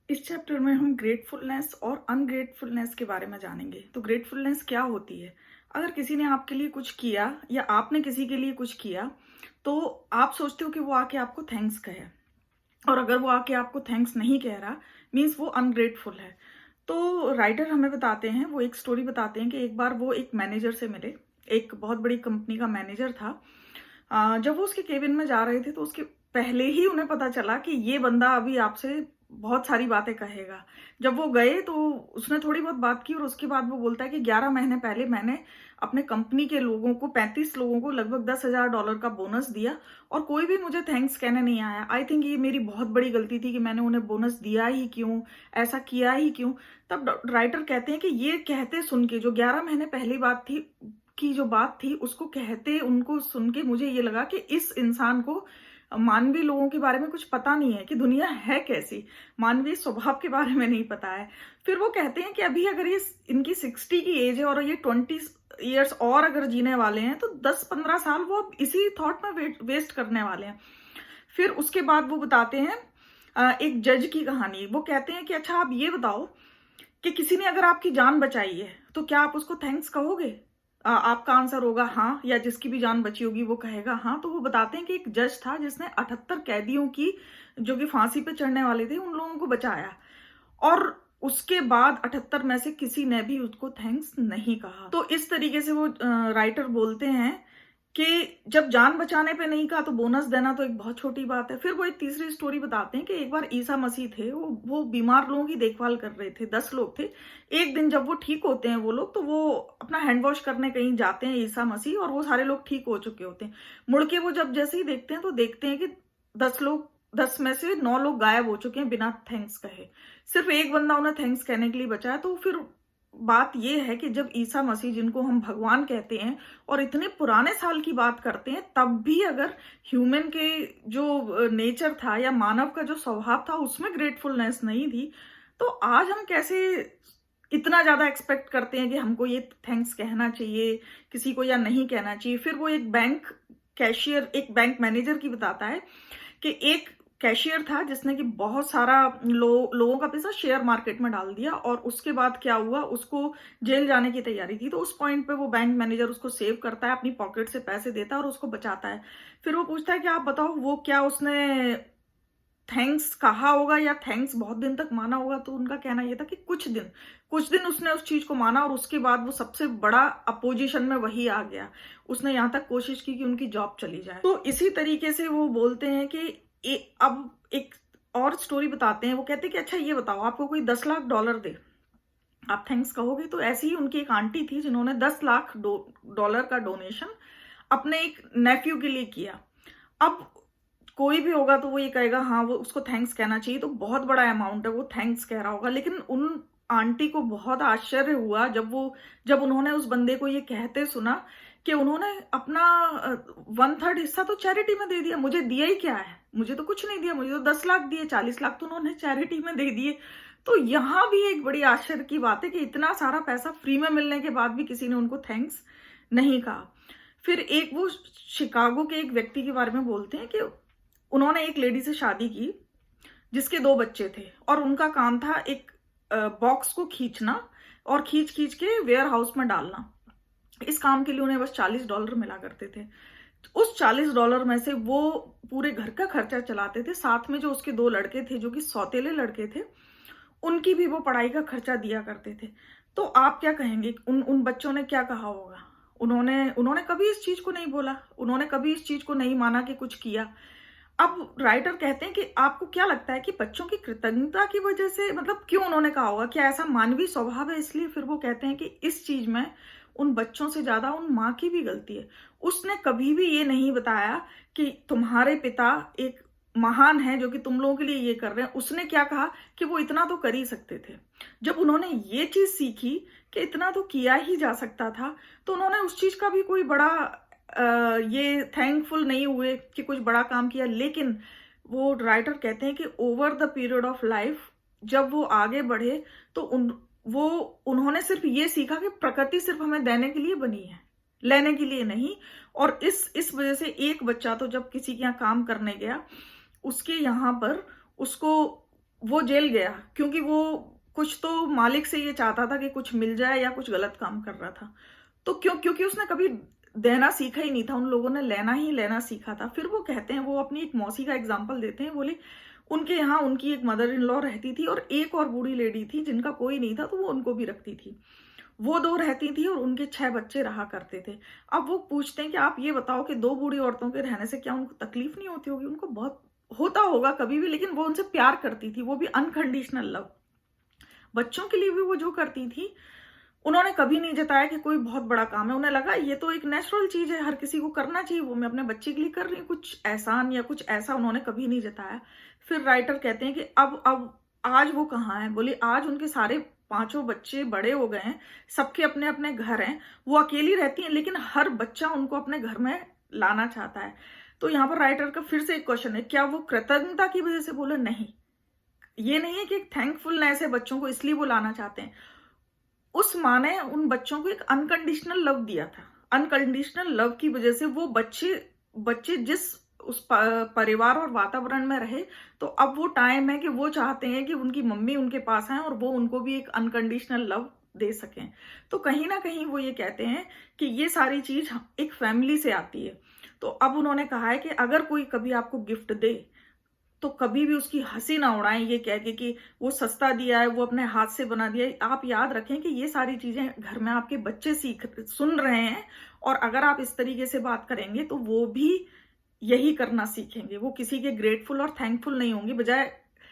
इस चैप्टर में हम ग्रेटफुलनेस और अनग्रेटफुलनेस के बारे में जानेंगे। तो ग्रेटफुलनेस क्या होती है? अगर किसी ने आपके लिए कुछ किया या आपने किसी के लिए कुछ किया, तो आप सोचते हो कि वो आके आपको थैंक्स कहे। और अगर वो आके आपको थैंक्स नहीं कह रहा, मीन्स वो अनग्रेटफुल है। तो राइटर हमें बताते हैं, वो एक स्टोरी बताते हैं कि एक बार वो एक मैनेजर से मिले। एक बहुत बड़ी कंपनी का मैनेजर था। जब वो उसके केबिन में जा रहे थे तो उसके पहले ही उन्हें पता चला कि ये बंदा अभी आपसे बहुत सारी बातें कहेगा। जब वो गए तो उसने थोड़ी बहुत बात की और उसके बाद वो बोलता है कि 11 महीने पहले मैंने अपने कंपनी के लोगों को 35 लोगों को लगभग $10,000 का बोनस दिया और कोई भी मुझे थैंक्स कहने नहीं आया। आई थिंक ये मेरी बहुत बड़ी गलती थी कि मैंने उन्हें बोनस दिया ही क्यों, ऐसा किया ही क्यों। तब राइटर कहते हैं कि ये कहते सुन के, जो 11 महीने पहली बात थी की जो बात थी, उसको कहते उनको सुन के मुझे ये लगा कि इस इंसान को मानवीय लोगों के बारे में कुछ पता नहीं है कि दुनिया है कैसी, मानवीय स्वभाव के बारे में नहीं पता है। फिर वो कहते हैं कि अभी अगर ये इनकी 60 की एज है और ये 20 ईयर्स और अगर जीने वाले हैं तो 10-15 साल वो अब इसी थॉट में वेस्ट करने वाले हैं। फिर उसके बाद वो बताते हैं एक जज की कहानी। वो कहते हैं कि अच्छा आप ये बताओ कि किसी ने अगर आपकी जान बचाई है तो क्या आप उसको थैंक्स कहोगे? आपका आंसर होगा हाँ, या जिसकी भी जान बची होगी वो कहेगा हाँ। तो वो बताते हैं कि एक जज था जिसने 78 कैदियों की, जो कि फांसी पे चढ़ने वाले थे, उन लोगों को बचाया और उसके बाद 78 में से किसी ने भी उसको थैंक्स नहीं कहा। तो इस तरीके से वो राइटर बोलते हैं कि जब जान बचाने पे नहीं कहा तो बोनस देना तो एक बहुत छोटी बात है। फिर वो एक तीसरी स्टोरी बताते हैं कि एक बार ईसा मसीह थे, वो बीमार लोगों की देखभाल कर रहे थे, 10 लोग थे। एक दिन जब वो ठीक होते हैं वो लोग, तो वो अपना हैंड वॉश करने कहीं जाते हैं ईसा मसीह, और वो सारे लोग ठीक हो चुके होते हैं। मुड़ के वो जब जैसे ही देखते हैं तो देखते हैं कि 10 में से 9 लोग गायब हो चुके हैं बिना थैंक्स कहे। सिर्फ एक बंदा उन्हें थैंक्स कहने के लिए बचा है। तो फिर बात यह है कि जब ईसा मसीह, जिनको हम भगवान कहते हैं और इतने पुराने साल की बात करते हैं, तब भी अगर ह्यूमन के जो नेचर था या मानव का जो स्वभाव था उसमें ग्रेटफुलनेस नहीं थी, तो आज हम कैसे इतना ज्यादा एक्सपेक्ट करते हैं कि हमको ये थैंक्स कहना चाहिए किसी को या नहीं कहना चाहिए। फिर वो एक बैंक कैशियर, एक बैंक मैनेजर की बताता है कि एक कैशियर था जिसने कि बहुत सारा लोगों का पैसा शेयर मार्केट में डाल दिया, और उसके बाद क्या हुआ, उसको जेल जाने की तैयारी थी। तो उस पॉइंट पे वो बैंक मैनेजर उसको सेव करता है, अपनी पॉकेट से पैसे देता है और उसको बचाता है। फिर वो पूछता है कि आप बताओ, वो क्या उसने थैंक्स कहा होगा या थैंक्स बहुत दिन तक माना होगा? तो उनका कहना यह था कि कुछ दिन उसने उस चीज को माना और उसके बाद वो सबसे बड़ा अपोजिशन में वही आ गया। उसने यहाँ तक कोशिश की कि उनकी जॉब चली जाए। तो इसी तरीके से वो बोलते हैं कि अब एक और स्टोरी बताते हैं। वो कहते हैं कि अच्छा ये बताओ, आपको कोई $10 लाख दे, आप थैंक्स कहोगे? तो ऐसी ही उनकी एक आंटी थी जिन्होंने $10 लाख का डोनेशन अपने एक नेफ्यू के लिए किया। अब कोई भी होगा तो वो ये कहेगा हाँ, वो उसको थैंक्स कहना चाहिए, तो बहुत बड़ा अमाउंट है, वो थैंक्स कह रहा होगा। लेकिन उन आंटी को बहुत आश्चर्य हुआ जब उन्होंने उस बंदे को ये कहते सुना कि उन्होंने अपना 1/3 हिस्सा तो चैरिटी में दे दिया। मुझे दिया ही क्या है, मुझे तो कुछ नहीं दिया, मुझे तो 10 लाख दिए, 40 लाख तो उन्होंने चैरिटी में दे दिए। तो यहाँ भी एक बड़ी आश्चर्य की बात है कि इतना सारा पैसा फ्री में मिलने के बाद भी किसी ने उनको थैंक्स नहीं कहा। फिर एक वो शिकागो के एक व्यक्ति के बारे में बोलते हैं कि उन्होंने एक लेडी से शादी की जिसके 2 बच्चे थे, और उनका काम था एक बॉक्स को खींचना और खींच खींच के वेयर हाउस में डालना। इस काम के लिए उन्हें बस $40 मिला करते थे। तो उस $40 में से वो पूरे घर का खर्चा चलाते थे। साथ में जो उसके 2 लड़के थे, जो कि सौतेले लड़के थे, उनकी भी वो पढ़ाई का खर्चा दिया करते थे। तो आप क्या कहेंगे, उन उन बच्चों ने क्या कहा होगा? उन्होंने उन्होंने कभी इस चीज को नहीं बोला, उन्होंने कभी इस चीज को नहीं माना कि कुछ किया। अब राइटर कहते हैं कि आपको क्या लगता है कि बच्चों की कृतज्ञता की वजह से, मतलब क्यों उन्होंने कहा होगा? क्या ऐसा मानवीय स्वभाव है इसलिए? फिर वो कहते हैं कि इस चीज में उन बच्चों से ज्यादा उन माँ की भी गलती है। उसने कभी भी ये नहीं बताया कि तुम्हारे पिता एक महान है जो कि तुम लोगों के लिए ये कर रहे हैं। उसने क्या कहा कि वो इतना तो कर ही सकते थे। जब उन्होंने ये चीज सीखी कि इतना तो किया ही जा सकता था, तो उन्होंने उस चीज का भी कोई बड़ा ये थैंकफुल नहीं हुए कि कुछ बड़ा काम किया। लेकिन वो राइटर कहते हैं कि over the period of life जब वो आगे बढ़े तो उन्होंने सिर्फ ये सीखा कि प्रकृति सिर्फ हमें देने के लिए बनी है, लेने के लिए नहीं। और इस वजह से एक बच्चा तो जब किसी के यहाँ काम करने गया, उसके यहाँ पर उसको वो जेल गया क्योंकि वो कुछ तो मालिक से ये चाहता था कि कुछ मिल जाए या कुछ गलत काम कर रहा था। तो क्योंकि उसने कभी देना सीखा ही नहीं था, उन लोगों ने लेना ही लेना सीखा था। फिर वो कहते हैं, वो अपनी एक मौसी का एग्जाम्पल देते हैं, बोले उनके यहाँ उनकी एक मदर इन लॉ रहती थी और एक और बूढ़ी लेडी थी जिनका कोई नहीं था, तो वो उनको भी रखती थी। वो 2 रहती थी और उनके 6 बच्चे रहा करते थे। अब वो पूछते हैं कि आप ये बताओ कि 2 बूढ़ी औरतों के रहने से क्या उनको तकलीफ नहीं होती होगी? उनको बहुत होता होगा कभी भी, लेकिन वो उनसे प्यार करती थी, वो भी अनकंडीशनल लव। बच्चों के लिए भी वो जो करती थी, उन्होंने कभी नहीं जताया कि कोई बहुत बड़ा काम है। उन्हें लगा ये तो एक नेचुरल चीज है, हर किसी को करना चाहिए, वो मैं अपने बच्चे के लिए कर रही हूँ, कुछ एहसान या कुछ ऐसा उन्होंने कभी नहीं जताया। फिर राइटर कहते हैं कि अब आज वो कहाँ है? बोले आज उनके सारे 5 बच्चे बड़े हो गए हैं, सबके अपने अपने घर हैं, वो अकेली रहती हैं, लेकिन हर बच्चा उनको अपने घर में लाना चाहता है। तो यहाँ पर राइटर का फिर से एक क्वेश्चन है, क्या वो कृतज्ञता की वजह से? बोले नहीं, ये नहीं है कि थैंकफुलनेस है बच्चों को इसलिए वो लाना चाहते हैं। उस माँ ने उन बच्चों को एक अनकंडीशनल लव दिया था। अनकंडीशनल लव की वजह से वो बच्चे बच्चे जिस उस परिवार और वातावरण में रहे, तो अब वो टाइम है कि वो चाहते हैं कि उनकी मम्मी उनके पास आए और वो उनको भी एक अनकंडीशनल लव दे सकें। तो कहीं ना कहीं वो ये कहते हैं कि ये सारी चीज एक फैमिली से आती है। तो अब उन्होंने कहा है कि अगर कोई कभी आपको गिफ्ट दे, तो कभी भी उसकी हंसी ना उड़ाएं ये कह के कि वो सस्ता दिया है, वो अपने हाथ से बना दिया है। आप याद रखें कि ये सारी चीजें घर में आपके बच्चे सुन रहे हैं, और अगर आप इस तरीके से बात करेंगे तो वो भी यही करना सीखेंगे। वो किसी के ग्रेटफुल और थैंकफुल नहीं होंगे, बजाय